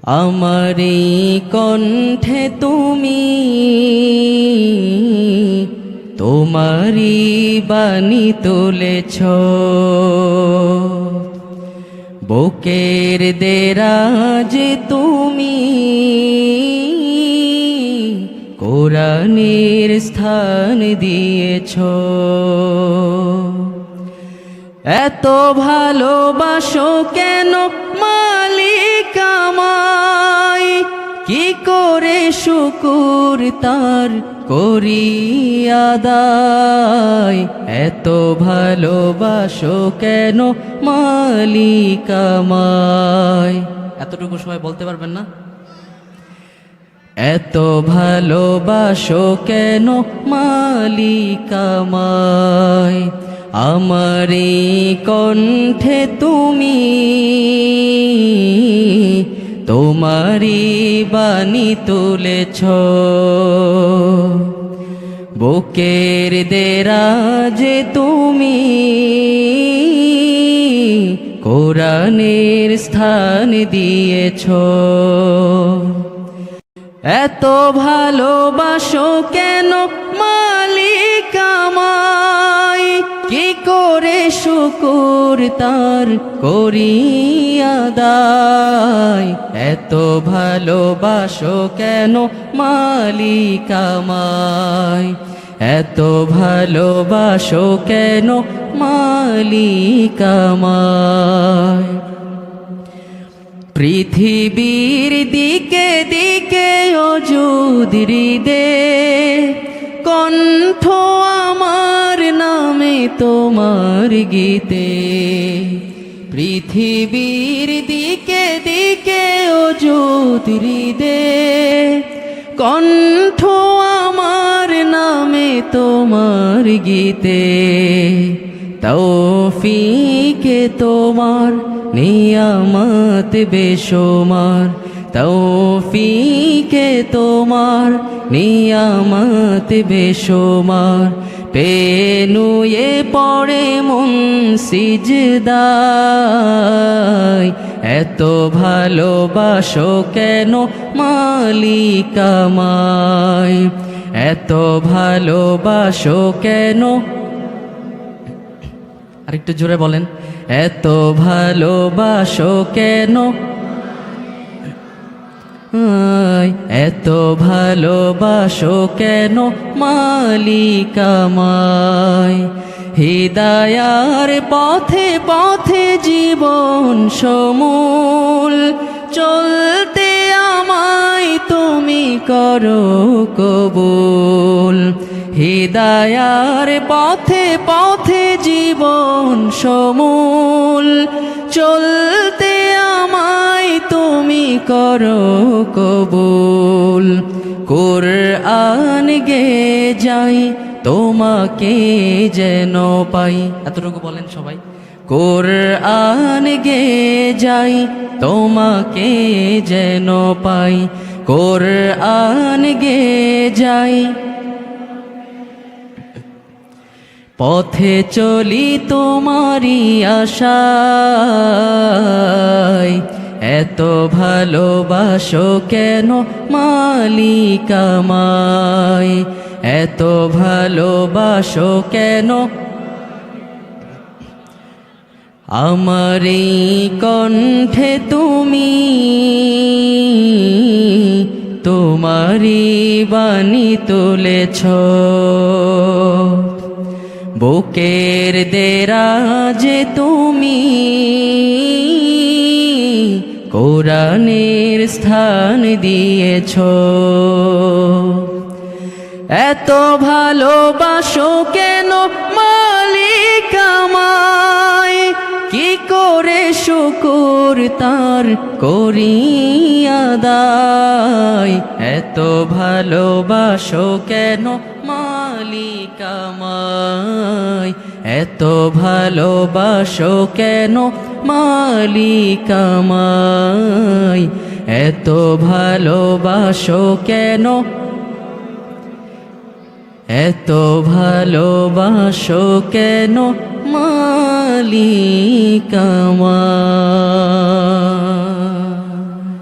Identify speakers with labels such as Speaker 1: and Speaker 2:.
Speaker 1: আমারি কণ্ঠে তুমি তোমারি বাণী তুলেছ, বুকের দেরাজ তুমি কোরআনের স্থান দিয়েছ। এত ভালোবাসো কেন মালিক আমায়, কি করে শুকুর তার করি আদায়। এত ভালোবাসো কেন মালিক আমায়। এতটুকু সবাই বলতে পারবেন না? এত ভালোবাসো কেন মালিক আমায়, আমারি কণ্ঠে তুমি তোমারি বাণী তুলেছ, বুকের দেরাজ তুমি কোরআনের স্থান দিয়েছ। এত ভালোবাসো কেন মালিক আমায়, কি করে শুকুর তার করি আদায়। এত ভালোবাসো কেন মালিক আমায়, এত ভালোবাসো কেন মালিক আমায়। পৃথিবীর দিকে দিকে অযুদ হৃদে, কণ্ঠ আমার নামে তোমার গীতে। পৃথিবীর দিকে দিকে অযুদ হৃদে, কণ্ঠ আমার নামে তোমার গীতে। তৌফিকে তোমার নিয়ামত বেশুমার, তৌফিকে তোমার নিয়ামত বেশুমার। পেনুয়ে পড়ে মন সিজদায়, এত ভালোবাসো কেন মালিক আমায়, এত ভালোবাসো কেন। আরেকটু জোরে বলেন, এত ভালোবাসো কেন, এত ভালোবাসো কেন মালিক আমায়। হিদায়ার পথে পথে জীবন সমূল চলতে আমায় তুমি করো কবুল। হিদায়ার পথে পথে জীবন সমূল চলতে আমায় তুমি করো কবুল। কুরআন গে যাই তোমাকে যেন পাই। এতটুকু বলেন সবাই। কুরআন গে যাই তোমাকে যেন পাই, কুরআন গে যাই। পথে চলি তোমারি আশায়, এত ভালোবাসো কেন মালিক আমায়, এত ভালোবাসো কেন। আমারি কণ্ঠে তুমি তোমারি বাণী তুলেছ, বুকের দেরাজে তুমি কোরআনের স্থান দিয়েছ। এত ভালোবাসো কেন মালিক আমায়, কি করে শুকুর তার করি আদায়। এত ভালোবাসো কেন মালিক আমায়, এত ভালোবাসো কেন মালিক আমায়, এত ভালোবাসো কেন, এত ভালোবাসো কেন মালিক আমার।